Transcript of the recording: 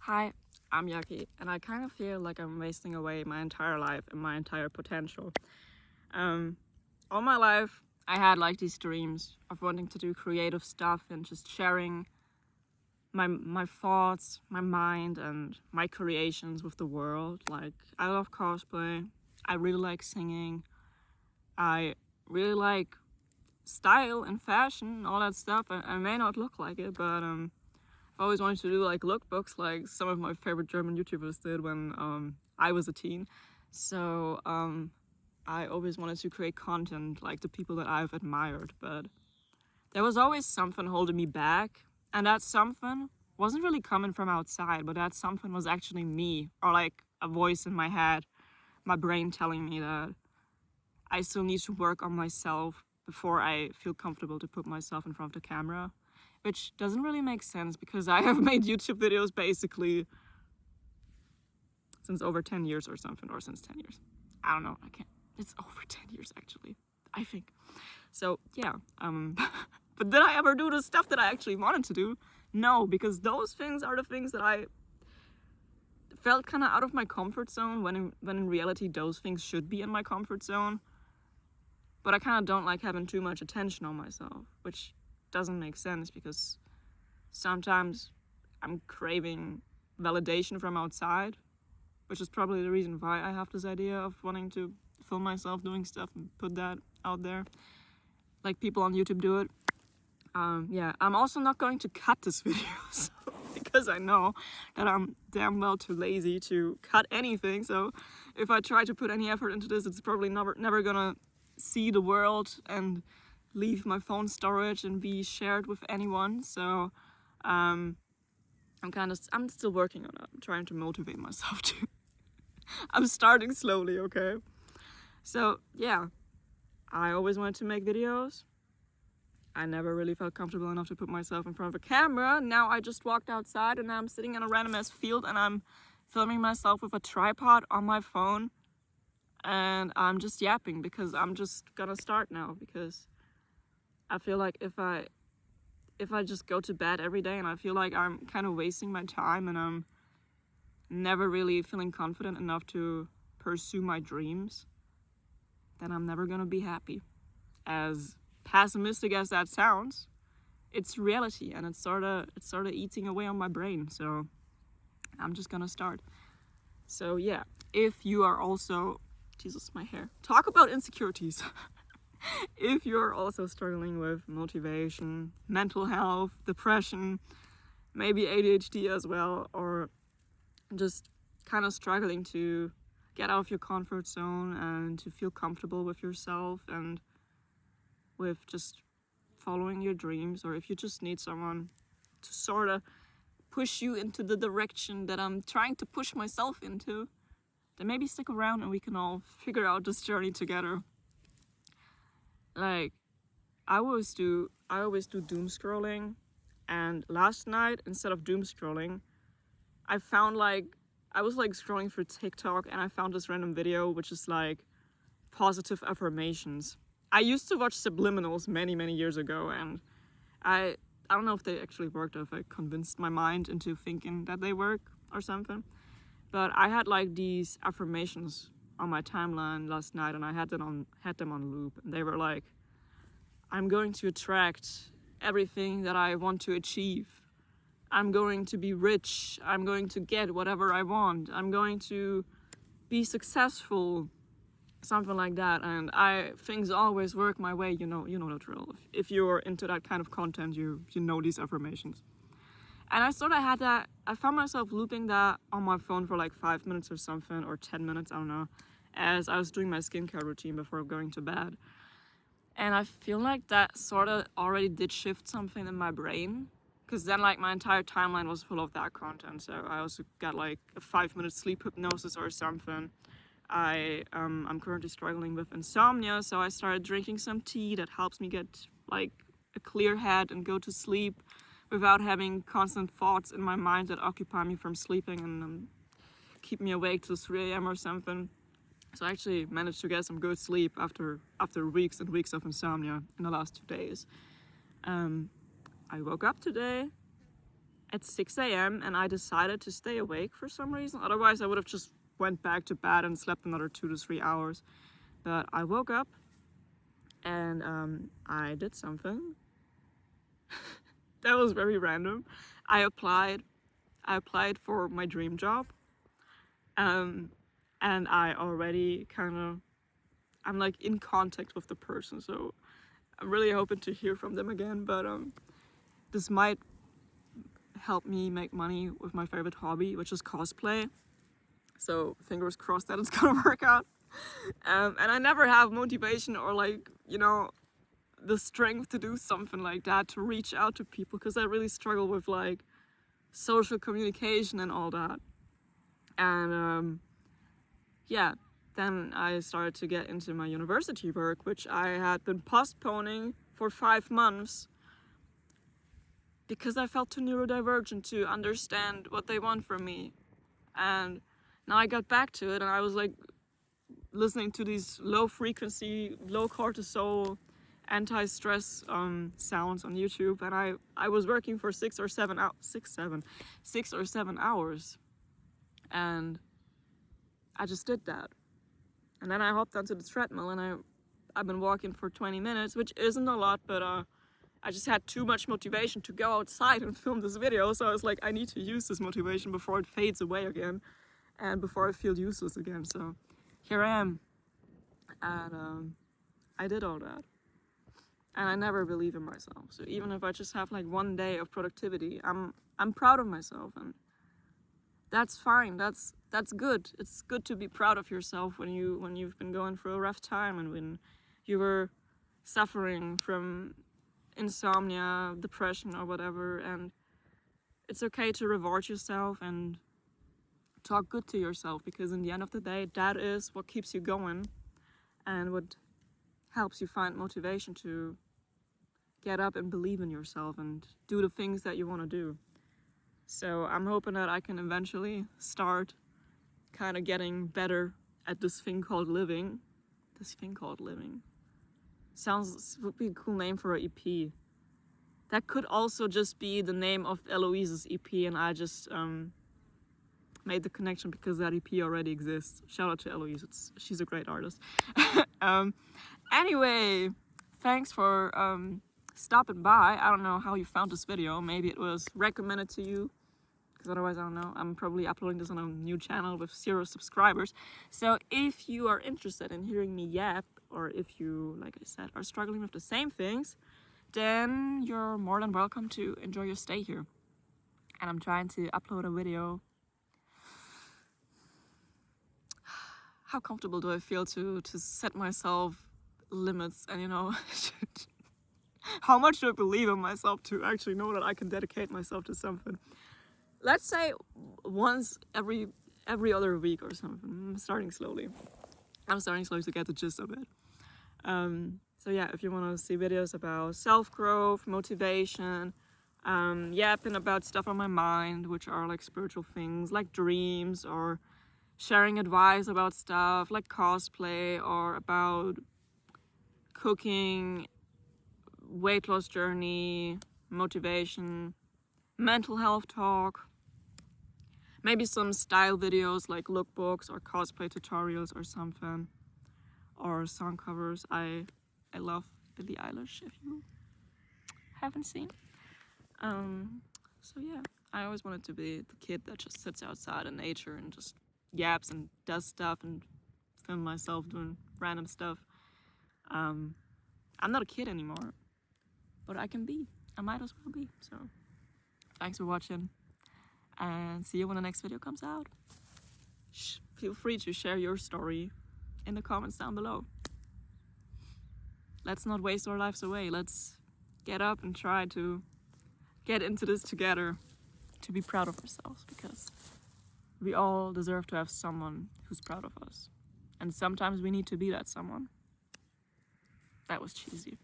Hi, I'm Yaki, and I kind of feel like I'm wasting away my entire life and my entire potential. All my life, I had like these dreams of wanting to do creative stuff and just sharing my thoughts, my mind, and my creations with the world. Like, I love cosplay, I really like singing, I really like style and fashion, all that stuff. I may not look like it, but I always wanted to do like lookbooks like some of my favorite German YouTubers did when I was a teen. So I always wanted to create content like the people that I've admired, but there was always something holding me back, and that something wasn't really coming from outside, but that something was actually me, or like a voice in my head, my brain telling me that I still need to work on myself before I feel comfortable to put myself in front of the camera. Which doesn't really make sense because I have made YouTube videos basically since over 10 years or something, or since 10 years. I don't know, I can't. It's over 10 years actually, I think. So yeah, but did I ever do the stuff that I actually wanted to do? No, because those things are the things that I felt kind of out of my comfort zone when in reality those things should be in my comfort zone. But I kind of don't like having too much attention on myself, which doesn't make sense because sometimes I'm craving validation from outside, which is probably the reason why I have this idea of wanting to film myself doing stuff and put that out there, like people on YouTube do it. Yeah, I'm also not going to cut this video because I know that I'm damn well too lazy to cut anything. So if I try to put any effort into this, it's probably never gonna see the world and leave my phone storage and be shared with anyone. So I'm still working on it. I'm trying to motivate myself to. I'm starting slowly, okay? So yeah, I always wanted to make videos. I never really felt comfortable enough to put myself in front of a camera. Now I just walked outside and I'm sitting in a random ass field and I'm filming myself with a tripod on my phone. And I'm just yapping because I'm just gonna start now, because I feel like if I just go to bed every day and I feel like I'm kind of wasting my time and I'm never really feeling confident enough to pursue my dreams, then I'm never gonna be happy. As pessimistic as that sounds, it's reality, and it's sort of eating away on my brain. So I'm just gonna start. So yeah, if you are also, Jesus, my hair. Talk about insecurities. If you're also struggling with motivation, mental health, depression, maybe ADHD as well, or just kind of struggling to get out of your comfort zone and to feel comfortable with yourself and with just following your dreams, or if you just need someone to sort of push you into the direction that I'm trying to push myself into, then maybe stick around and we can all figure out this journey together. Like, I always do doom scrolling, and last night, instead of doom scrolling, I found I was scrolling through TikTok and I found this random video which is like positive affirmations. I used to watch subliminals many years ago, and I don't know if they actually worked or if I convinced my mind into thinking that they work or something. But I had these affirmations on my timeline last night, and I had them on loop, and they were like, I'm going to attract everything that I want to achieve. I'm going to be rich. I'm going to get whatever I want. I'm going to be successful. Something like that. And things always work my way, you know the drill. If you're into that kind of content, you know these affirmations. And I sort of had that, I found myself looping that on my phone for 5 minutes or something, or 10 minutes, I don't know, as I was doing my skincare routine before going to bed. And I feel like that sort of already did shift something in my brain, because then my entire timeline was full of that content. So I also got a 5-minute sleep hypnosis or something. I'm currently struggling with insomnia, so I started drinking some tea that helps me get a clear head and go to sleep without having constant thoughts in my mind that occupy me from sleeping and keep me awake till 3 a.m. or something. So I actually managed to get some good sleep after weeks and weeks of insomnia in the last 2 days. I woke up today at 6 a.m. and I decided to stay awake for some reason. Otherwise, I would have just went back to bed and slept another 2 to 3 hours. But I woke up and I did something that was very random. I applied for my dream job, and I already I'm like in contact with the person, so I'm really hoping to hear from them again. But this might help me make money with my favorite hobby, which is cosplay. So fingers crossed that it's gonna work out. And I never have motivation or like, you know, the strength to do something like that, to reach out to people, because I really struggle with like social communication and all that. And yeah, then I started to get into my university work, which I had been postponing for 5 months because I felt too neurodivergent to understand what they want from me. And now I got back to it, and I was like listening to these low frequency, low cortisol, anti-stress sounds on YouTube, and I was working for 6 or 7 hours, and I just did that. And then I hopped onto the treadmill, and I've been walking for 20 minutes, which isn't a lot, but I just had too much motivation to go outside and film this video, so I was like, I need to use this motivation before it fades away again, and before I feel useless again. So here I am, and I did all that. And I never believe in myself. So even if I just have like 1 day of productivity, I'm proud of myself, and that's fine. That's good. It's good to be proud of yourself when you've been going through a rough time, and when you were suffering from insomnia, depression, or whatever. And it's okay to reward yourself and talk good to yourself, because in the end of the day, that is what keeps you going and what helps you find motivation to get up and believe in yourself and do the things that you want to do. So I'm hoping that I can eventually start kind of getting better at this thing called living. Would be a cool name for an EP. That could also just be the name of Eloise's EP, and I just made the connection because that EP already exists. Shout out to Eloise, she's a great artist. Anyway, thanks for stopping by. I don't know how you found this video. Maybe it was recommended to you, because otherwise I don't know. I'm probably uploading this on a new channel with 0 subscribers. So if you are interested in hearing me yap, or if you, like I said, are struggling with the same things, then you're more than welcome to enjoy your stay here. And I'm trying to upload a video. How comfortable do I feel to set myself limits, and you know, how much do I believe in myself to actually know that I can dedicate myself to something? Let's say once every other week or something. I'm starting slowly to get the gist of it. So yeah, if you want to see videos about self-growth, motivation, yapping about stuff on my mind, which are like spiritual things like dreams, or sharing advice about stuff like cosplay, or about cooking, weight loss journey, motivation, mental health talk, maybe some style videos like lookbooks or cosplay tutorials or something, or song covers. I love Billie Eilish, if you haven't seen. So yeah, I always wanted to be the kid that just sits outside in nature and just yaps and does stuff and film myself doing random stuff. I'm not a kid anymore, but I can be. I might as well be. So thanks for watching, and see you when the next video comes out. Feel free to share your story in the comments down below. Let's not waste our lives away. Let's get up and try to get into this together, to be proud of ourselves, because we all deserve to have someone who's proud of us. And sometimes we need to be that someone. That was cheesy.